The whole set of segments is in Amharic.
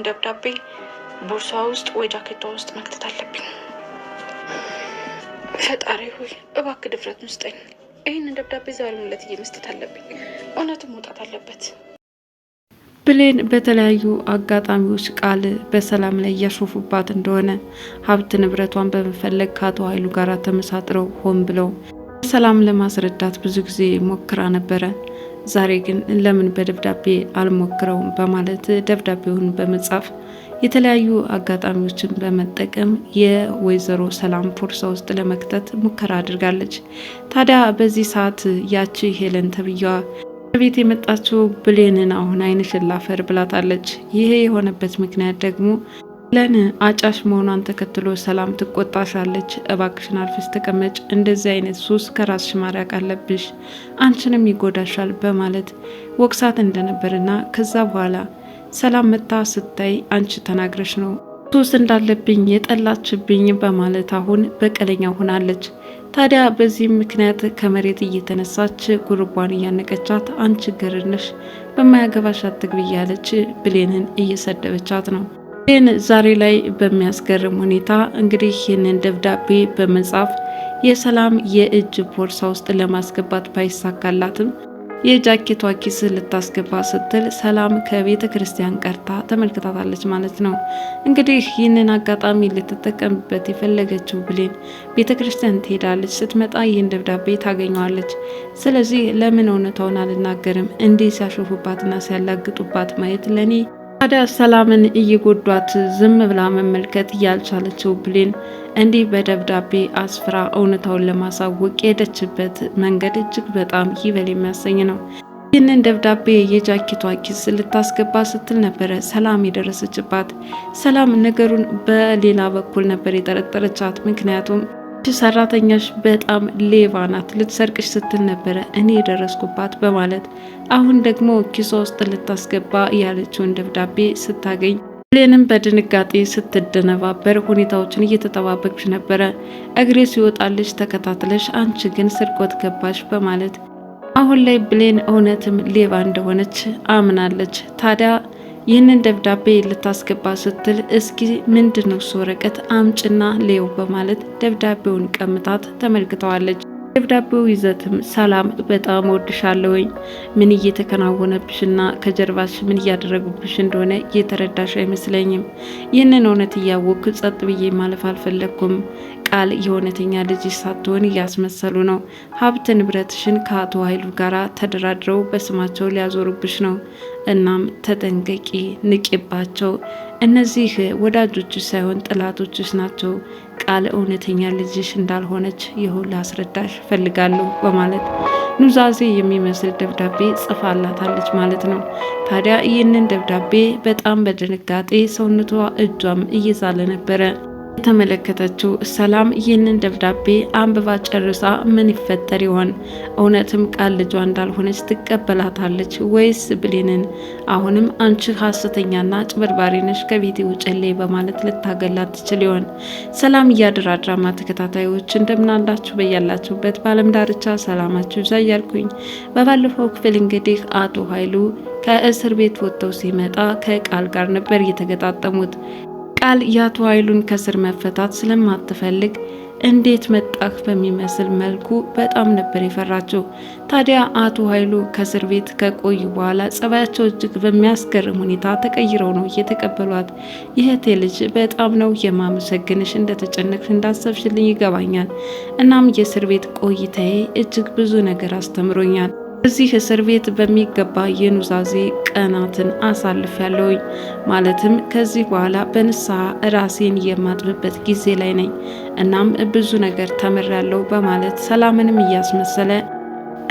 ደብዳቤ ቦርሳ ውስጥ ወይ ጃኬቷ ውስጥ መክተት አለብኝ። ፈጣሪ ሆይ እባክህ ድፍረቱን ስጠኝ። ይህንን ደብዳቤ ዛሬ ሙለትዬ መስጠት አለብኝ። እውነትም መውጣት አለበት። ብሌን በተለያዩ አጋጣሚዎች ቃል በሰላም ላይ እያሾፉባት እንደሆነ ሀብት ንብረቷን በመፈለግ ከአቶ ኃይሉ ጋር ተመሳጥረው ሆን ብለው ሰላም ለማስረዳት ብዙ ጊዜ ሞክራ ነበረ። ዛሬ ግን ለምን በደብዳቤ አልሞክረውም በማለት ደብዳቤውን በመጻፍ የተለያዩ አጋጣሚዎችን በመጠቀም የወይዘሮ ሰላም ቦርሳ ውስጥ ለመክተት ሙከራ አድርጋለች። ታዲያ በዚህ ሰዓት ያቺ ሄለን ተብያዋ ቤት የመጣችው ብሌንን አሁን ዓይንሽን ላፈር ብላታለች። ይሄ የሆነበት ምክንያት ደግሞ ሄለን አጫሽ መሆኗን ተከትሎ ሰላም ትቆጣሻለች። እባክሽን አርፈሽ ተቀመጭ፣ እንደዚህ አይነት ሱስ ከራስሽ ማራቅ አለብሽ፣ አንቺንም ይጎዳሻል በማለት ወቅሳት እንደነበርና ከዛ በኋላ ሰላም መታ ስታይ አንቺ ተናግረሽ ነው ሱስ እንዳለብኝ የጠላችብኝ በማለት አሁን በቀለኛ ሆናለች። ታዲያ በዚህ ምክንያት ከመሬት እየተነሳች ጉርቧን እያነቀቻት አንቺ ገረድነሽ በማያገባሽ አትግቢ እያለች ብሌንን እየሰደበቻት ነው። ብሌን ዛሬ ላይ በሚያስገርም ሁኔታ እንግዲህ ይህንን ደብዳቤ በመጻፍ የሰላም የእጅ ቦርሳ ውስጥ ለማስገባት ባይሳካላትም የጃኬቷ ኪስ ልታስገባ ስትል ሰላም ከቤተ ክርስቲያን ቀርታ ተመልክታታለች ማለት ነው። እንግዲህ ይህንን አጋጣሚ ልትጠቀምበት የፈለገችው ብሌን ቤተ ክርስቲያን ትሄዳለች። ስትመጣ ይህን ደብዳቤ ታገኘዋለች። ስለዚህ ለምን እውነታውን አልናገርም፣ እንዲህ ሲያሾፉባትና ሲያላግጡባት ማየት ለኔ ታዲያ ሰላምን እየጎዷት ዝም ብላ መመልከት ያልቻለችው ብሌን እንዲህ በደብዳቤ አስፍራ እውነታውን ለማሳወቅ የሄደችበት መንገድ እጅግ በጣም ይበል የሚያሰኝ ነው። ይህንን ደብዳቤ የጃኬቷ ኪስ ልታስገባ ስትል ነበረ ሰላም የደረሰችባት። ሰላም ነገሩን በሌላ በኩል ነበር የጠረጠረቻት። ምክንያቱም ሰራተኛሽ በጣም ሌባ ናት፣ ልትሰርቅሽ ስትል ነበረ እኔ የደረስኩባት በማለት አሁን ደግሞ ኪሷ ውስጥ ልታስገባ ያለችውን ደብዳቤ ስታገኝ ብሌንም በድንጋጤ ስትደነባበር ሁኔታዎችን እየተጠባበቅሽ ነበረ፣ እግሬ ሲወጣልሽ ተከታትለሽ አንቺ ግን ስርቆት ገባሽ በማለት አሁን ላይ ብሌን እውነትም ሌባ እንደሆነች አምናለች። ታዲያ ይህንን ደብዳቤ ልታስገባ ስትል እስኪ ምንድነው እሱ ወረቀት አምጭና ሌው በማለት ደብዳቤውን ቀምታት ተመልክተዋለች። ደብዳቤው ይዘትም ሰላም በጣም ወድሻለሁኝ፣ ምን እየተከናወነብሽና ከጀርባሽ ምን እያደረጉብሽ እንደሆነ እየተረዳሽ አይመስለኝም። ይህንን እውነት እያወቅኩ ጸጥ ብዬ ማለፍ አልፈለግኩም። ቃል የእውነተኛ ልጅ ሳትሆን እያስመሰሉ ነው። ሀብት ንብረትሽን ከአቶ ኃይሉ ጋር ተደራድረው በስማቸው ሊያዞሩብሽ ነው። እናም ተጠንቀቂ፣ ንቂባቸው። እነዚህ ወዳጆችሽ ሳይሆን ጠላቶችሽ ናቸው። ቃል እውነተኛ ልጅሽ እንዳልሆነች ይሁን ላስረዳሽ ፈልጋለሁ በማለት ኑዛዜ የሚመስል ደብዳቤ ጽፋላታለች ማለት ነው። ታዲያ ይህንን ደብዳቤ በጣም በድንጋጤ ሰውነቷ እጇም እየዛለ ነበረ የተመለከተችው። ሰላም ይህንን ደብዳቤ አንብባ ጨርሳ ምን ይፈጠር ይሆን? እውነትም ቃል ልጇ እንዳልሆነች ትቀበላታለች ወይስ ብሌንን አሁንም አንቺ ሐሰተኛና ጭበርባሪ ነሽ ከቤቴ ውጭልኝ በማለት ልታገላት ትችል ይሆን? ሰላም የድራማ ድራማ ተከታታዮች እንደምናላችሁ በያላችሁበት በዓለም ዳርቻ ሰላማችሁ ይብዛ እያልኩኝ በባለፈው ክፍል እንግዲህ አቶ ኃይሉ ከእስር ቤት ወጥተው ሲመጣ ከቃል ጋር ነበር የተገጣጠሙት። ቃል የአቶ ኃይሉን ከስር መፈታት ስለማትፈልግ እንዴት መጣህ በሚመስል መልኩ በጣም ነበር የፈራችው። ታዲያ አቶ ኃይሉ ከእስር ቤት ከቆዩ በኋላ ጸባያቸው እጅግ በሚያስገርም ሁኔታ ተቀይረው ነው እየተቀበሏት። ይህቴ ልጅ በጣም ነው የማመሰግንሽ፣ እንደተጨነቅሽ እንዳሰብሽልኝ ይገባኛል። እናም የእስር ቤት ቆይታዬ እጅግ ብዙ ነገር አስተምሮኛል። እዚህ እስር ቤት በሚገባ የኑዛዜ ቀናትን አሳልፍ ያለውኝ ማለትም ከዚህ በኋላ በንስሐ ራሴን የማጥብበት ጊዜ ላይ ነኝ። እናም ብዙ ነገር ተምሬያለሁ በማለት ሰላምንም እያስመሰለ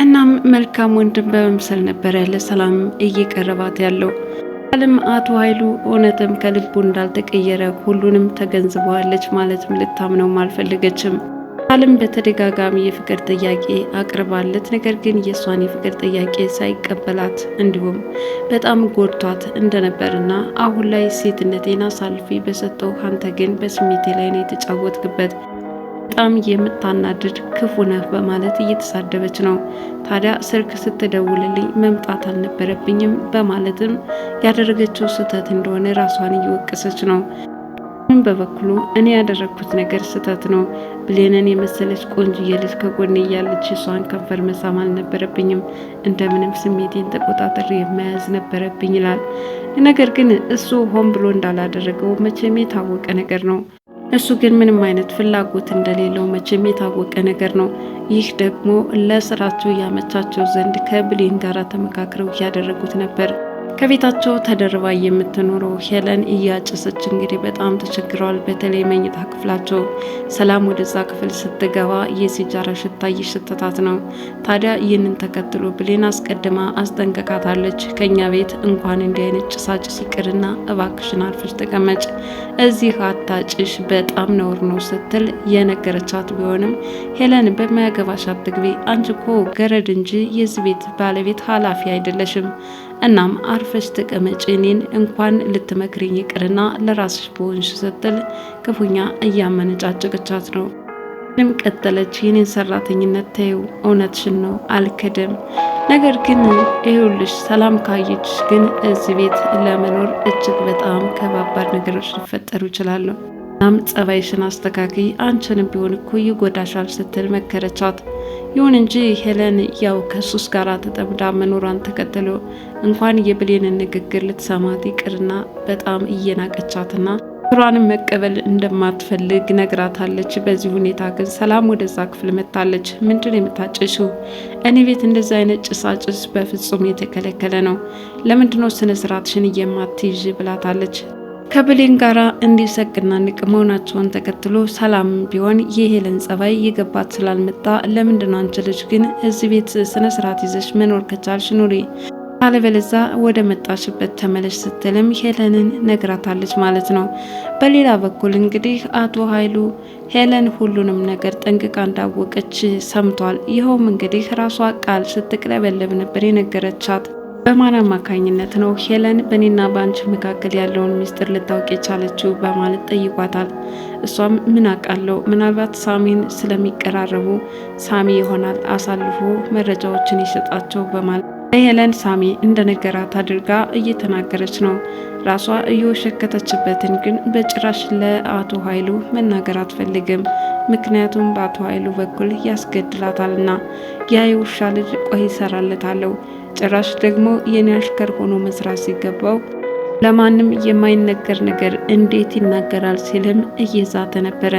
እናም መልካም ወንድም በመምሰል ነበረ ለሰላም እየቀረባት ያለው። ቃልም አቶ ኃይሉ እውነትም ከልቡ እንዳልተቀየረ ሁሉንም ተገንዝበዋለች ማለትም ልታምነውም አልፈለገችም። ቃልም በተደጋጋሚ የፍቅር ጥያቄ አቅርባለት ነገር ግን የሷን የፍቅር ጥያቄ ሳይቀበላት እንዲሁም በጣም ጎድቷት እንደነበርና አሁን ላይ ሴትነቴን አሳልፌ በሰጠው አንተ ግን በስሜቴ ላይ ነው የተጫወትክበት በጣም የምታናድድ ክፉ ነህ በማለት እየተሳደበች ነው። ታዲያ ስልክ ስትደውልልኝ መምጣት አልነበረብኝም በማለትም ያደረገችው ስህተት እንደሆነ ራሷን እየወቀሰች ነው። በበኩሉ እኔ ያደረግኩት ነገር ስህተት ነው፣ ብሌንን የመሰለች ቆንጅዬ ልጅ ከጎኔ እያለች እሷን ከንፈር መሳም አልነበረብኝም፣ እንደምንም ስሜቴን ተቆጣጠሬ መያዝ ነበረብኝ ይላል። ነገር ግን እሱ ሆን ብሎ እንዳላደረገው መቼም የታወቀ ነገር ነው። እሱ ግን ምንም አይነት ፍላጎት እንደሌለው መቼም የታወቀ ነገር ነው። ይህ ደግሞ ለስራቸው ያመቻቸው ዘንድ ከብሌን ጋር ተመካክረው እያደረጉት ነበር። ከቤታቸው ተደርባ የምትኖረው ሄለን እያጨሰች እንግዲህ በጣም ተቸግረዋል። በተለይ መኝታ ክፍላቸው ሰላም ወደዛ ክፍል ስትገባ የሲጃራ ሽታ እየሸተታት ነው። ታዲያ ይህንን ተከትሎ ብሌን አስቀድማ አስጠንቀቃታለች። ከኛ ቤት እንኳን እንዲህ አይነት ጭሳጭስ ይቅርና እባክሽን አርፈሽ ተቀመጭ፣ እዚህ አታጭሽ፣ በጣም ነውር ነው ስትል የነገረቻት ቢሆንም ሄለን በማያገባሽ አትግቢ፣ አንቺ እኮ ገረድ እንጂ የዚህ ቤት ባለቤት ኃላፊ አይደለሽም፣ እናም አርፈሽ ተቀመጪ፣ እኔን እንኳን ልትመክሪኝ ይቅርና ለራስሽ በሆንሽ ስትል ክፉኛ እያመነጫጨቀቻት ነው። ምንም ቀጠለች። የኔን ሰራተኝነት ተይው፣ እውነትሽን ነው አልክድም፣ ነገር ግን ይኸውልሽ ሰላም ካየችሽ ግን እዚህ ቤት ለመኖር እጅግ በጣም ከባባድ ነገሮች ሊፈጠሩ ይችላሉ። እናም ጸባይሽን አስተካክይ፣ አንቺንም ቢሆን እኮ ይጎዳሻል ስትል መከረቻት። ይሁን እንጂ ሄለን ያው ከሱስ ጋር ተጠምዳ መኖሯን ተከትሎ እንኳን የብሌንን ንግግር ልትሰማት ይቅርና በጣም እየናቀቻትና ስራንም መቀበል እንደማትፈልግ ነግራታለች። በዚህ ሁኔታ ግን ሰላም ወደዛ ክፍል መታለች። ምንድን የምታጨሽው? እኔ ቤት እንደዚህ አይነት ጭሳጭስ በፍጹም የተከለከለ ነው። ለምንድነው ስነ ስርዓትሽን የማትይዥ ብላታለች። ከብሌን ጋራ እንዲሰቅና ንቅ መሆናቸውን ተከትሎ ሰላም ቢሆን የሄለን ጸባይ የገባት ስላልመጣ ለምንድነው አንቺ ልጅ ግን እዚህ ቤት ስነ ስርዓት ይዘሽ መኖር ከቻልሽ ኑሪ፣ አለበለዚያ ወደ መጣሽበት ተመለሽ ስትልም ሄለንን ነግራታለች ማለት ነው። በሌላ በኩል እንግዲህ አቶ ኃይሉ ሄለን ሁሉንም ነገር ጠንቅቃ እንዳወቀች ሰምቷል። ይኸውም እንግዲህ ራሷ ቃል ስትቅለበለብ ነበር የነገረቻት። በማን አማካኝነት ነው ሄለን በእኔና በአንቺ መካከል ያለውን ሚስጥር ልታውቅ የቻለችው በማለት ጠይቋታል። እሷም ምን አውቃለሁ፣ ምናልባት ሳሚን ስለሚቀራረቡ ሳሚ ይሆናል አሳልፎ መረጃዎችን ይሰጣቸው በማለት ሄለን ሳሚ እንደነገራት አድርጋ እየተናገረች ነው። ራሷ እየወሸከተችበትን ግን በጭራሽ ለአቶ ኃይሉ መናገር አትፈልግም። ምክንያቱም በአቶ ኃይሉ በኩል ያስገድላታልና ያ የውሻ ልጅ ቆይ ይሰራለታለሁ፣ ጭራሽ ደግሞ የኔ አሽከር ሆኖ መስራት ሲገባው ለማንም የማይነገር ነገር እንዴት ይናገራል ሲልም እየዛተ ነበረ።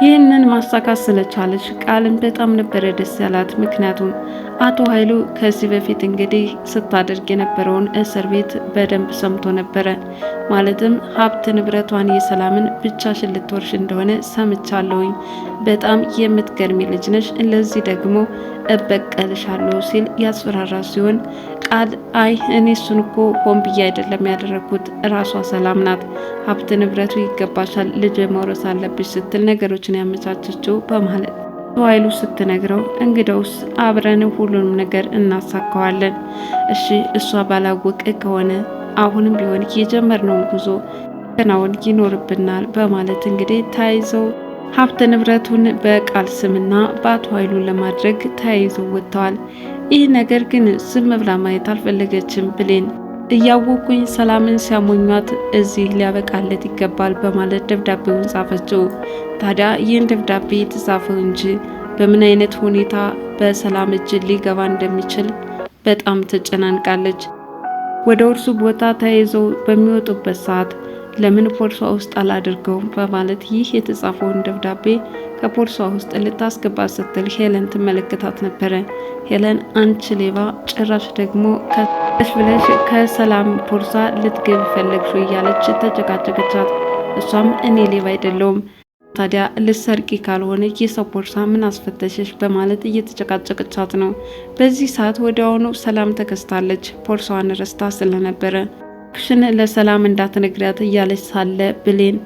ይህንን ማሳካት ስለቻለች ቃልን በጣም ነበረ ደስ ያላት። ምክንያቱም አቶ ኃይሉ ከዚህ በፊት እንግዲህ ስታደርግ የነበረውን እስር ቤት በደንብ ሰምቶ ነበረ። ማለትም ሀብት ንብረቷን የሰላምን ብቻሽን ልትወርሽ እንደሆነ ሰምቻለሁኝ፣ በጣም የምትገርሚ ልጅ ነሽ፣ ለዚህ ደግሞ እበቀልሻለሁ ሲል ያስፈራራ ሲሆን ቃል አይ እኔ እሱን እኮ ሆን ብዬ አይደለም ያደረግኩት፣ ራሷ ሰላም ናት፣ ሀብት ንብረቱ ይገባሻል፣ ልጅ መውረስ አለብሽ ስትል ነገሮችን ያመቻቸችው በማለት ኃይሉ ስትነግረው እንግዳውስ አብረን ሁሉንም ነገር እናሳካዋለን፣ እሺ እሷ ባላወቀ ከሆነ አሁንም ቢሆን የጀመርነውን ጉዞ ከናውን ይኖርብናል በማለት እንግዲህ ተያይዘው ሀብት ንብረቱን በቃል ስምና በአቶ ኃይሉ ለማድረግ ተያይዘው ወጥተዋል። ይህ ነገር ግን ዝም ብላ ማየት አልፈለገችም። ብሌን እያወቁኝ ሰላምን ሲያሞኟት እዚህ ሊያበቃለት ይገባል በማለት ደብዳቤውን ጻፈችው። ታዲያ ይህን ደብዳቤ የተጻፈው እንጂ በምን አይነት ሁኔታ በሰላም እጅ ሊገባ እንደሚችል በጣም ተጨናንቃለች። ወደ እርሱ ቦታ ተይዘው በሚወጡበት ሰዓት ለምን ፖርሷ ውስጥ አላደርገውም በማለት ይህ የተጻፈውን ደብዳቤ ከፖርሷ ውስጥ ልታስገባ ስትል ሄለን ትመለከታት ነበረ። ሄለን አንቺ ሌባ፣ ጭራሽ ደግሞ ከሽ ብለሽ ከሰላም ፖርሳ ልትገቢ ፈለግሽ እያለች ተጨቃጨቀቻት። እሷም እኔ ሌባ አይደለሁም፣ ታዲያ ልሰርቂ ካልሆነ የሰው ፖርሳ ምን አስፈተሸሽ በማለት እየተጨቃጨቀቻት ነው። በዚህ ሰዓት ወዲያውኑ ሰላም ተከስታለች። ፖርሳዋን ረስታ ስለነበረ ክሽን ለሰላም እንዳትነግሪያት እያለች ሳለ ብሌን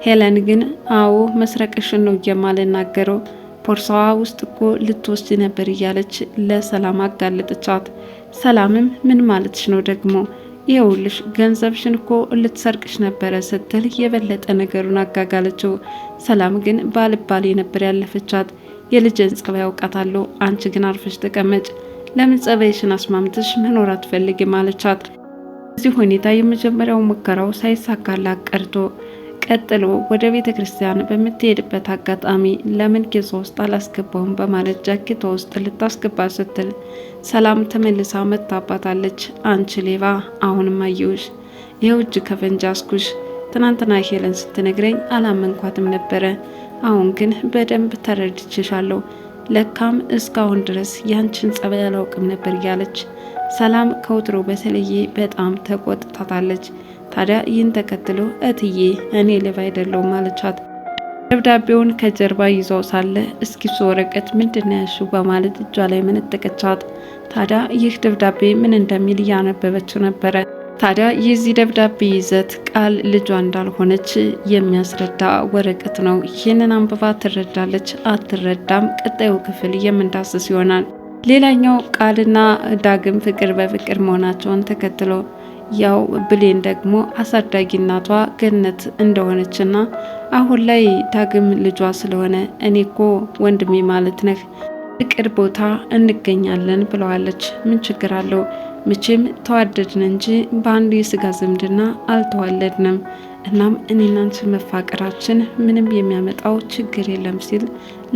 ሄለን ግን አዎ መስረቅሽን ነው የማልናገረው፣ ፖርሳዋ ውስጥ እኮ ልትወስድ ነበር እያለች ለሰላም አጋለጠቻት። ሰላምም ምን ማለትሽ ነው ደግሞ ይኸውልሽ ገንዘብሽን እኮ ልትሰርቅሽ ነበረ ስትል የበለጠ ነገሩን አጋጋለችው። ሰላም ግን ባልባሌ ነበር ያለፈቻት። የልጅን ጸባይ ያውቃታለሁ፣ አንቺ ግን አርፈሽ ተቀመጭ፣ ለምን ጸባይሽን አስማምትሽ መኖር አትፈልጊም አለቻት። በዚህ ሁኔታ የመጀመሪያው ሙከራው ሳይሳካላት ቀርቶ ቀጥሎ ወደ ቤተ ክርስቲያን በምትሄድበት አጋጣሚ ለምን ኪሷ ውስጥ አላስገባውም በማለት ጃኬቷ ውስጥ ልታስገባ ስትል ሰላም ተመልሳ መታባታለች። አንቺ ሌባ፣ አሁንም አየሁሽ፣ ይኸው እጅ ከፈንጅ አስኩሽ። ትናንትና ሄለን ስትነግረኝ አላመንኳትም ነበረ፣ አሁን ግን በደንብ ተረድቼሻለሁ። ለካም እስካሁን ድረስ ያንቺን ጸባይ አላውቅም ነበር እያለች ሰላም ከወትሮ በተለየ በጣም ተቆጥታታለች። ታዲያ ይህን ተከትሎ እትዬ እኔ ሌባ አይደለሁም አለቻት። ደብዳቤውን ከጀርባ ይዘው ሳለ እስኪሱ ወረቀት ምንድነው ያልሽው በማለት እጇ ላይ መነጠቀቻት። ታዲያ ይህ ደብዳቤ ምን እንደሚል እያነበበችው ነበረ። ታዲያ የዚህ ደብዳቤ ይዘት ቃል ልጇ እንዳልሆነች የሚያስረዳ ወረቀት ነው። ይህንን አንብባ ትረዳለች አትረዳም፣ ቀጣዩ ክፍል የምንዳስስ ይሆናል። ሌላኛው ቃልና ዳግም ፍቅር በፍቅር መሆናቸውን ተከትሎ ያው ብሌን ደግሞ አሳዳጊ እናቷ ገነት እንደሆነችና አሁን ላይ ዳግም ልጇ ስለሆነ እኔ እኮ ወንድሜ ማለት ነህ፣ ፍቅር ቦታ እንገኛለን ብለዋለች። ምን ችግር አለው? መቼም ተዋደድን እንጂ በአንድ የስጋ ዝምድና አልተዋለድንም። እናም እኔና አንቺ መፋቀራችን ምንም የሚያመጣው ችግር የለም ሲል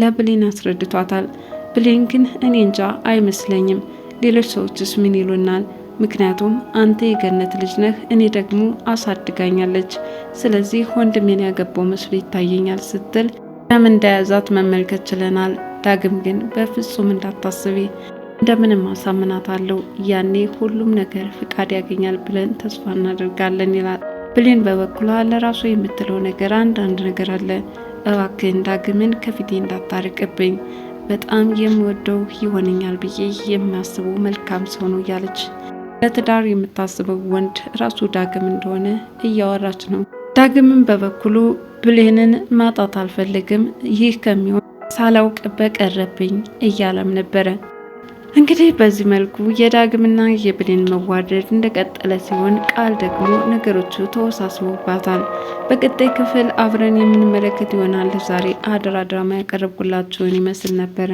ለብሌን አስረድቷታል። ብሌን ግን እኔ እንጃ አይመስለኝም፣ ሌሎች ሰዎችስ ምን ይሉናል? ምክንያቱም አንተ የገነት ልጅ ነህ፣ እኔ ደግሞ አሳድጋኛለች። ስለዚህ ወንድሜን ያገባው መስሎ ይታየኛል ስትል ለምን እንደያዛት መመልከት ችለናል። ዳግም ግን በፍጹም እንዳታስቢ፣ እንደምንም አሳምናታለሁ፣ ያኔ ሁሉም ነገር ፍቃድ ያገኛል ብለን ተስፋ እናደርጋለን ይላል። ብሌን በበኩሏ ለራሱ የምትለው ነገር አንዳንድ ነገር አለ። እባክህን ዳግምን ከፊቴ እንዳታርቅብኝ፣ በጣም የምወደው ይሆነኛል ብዬ የሚያስበው መልካም ሰው ነው እያለች ለትዳር የምታስበው ወንድ ራሱ ዳግም እንደሆነ እያወራች ነው። ዳግምን በበኩሉ ብሌንን ማጣት አልፈልግም፣ ይህ ከሚሆን ሳላውቅ በቀረብኝ እያለም ነበረ። እንግዲህ በዚህ መልኩ የዳግምና የብሌን መዋደድ እንደቀጠለ ሲሆን ቃል ደግሞ ነገሮቹ ተወሳስበውባታል። በቀጣይ ክፍል አብረን የምንመለከት ይሆናል። ዛሬ አደራ ድራማ ያቀረብኩላችሁን ይመስል ነበረ።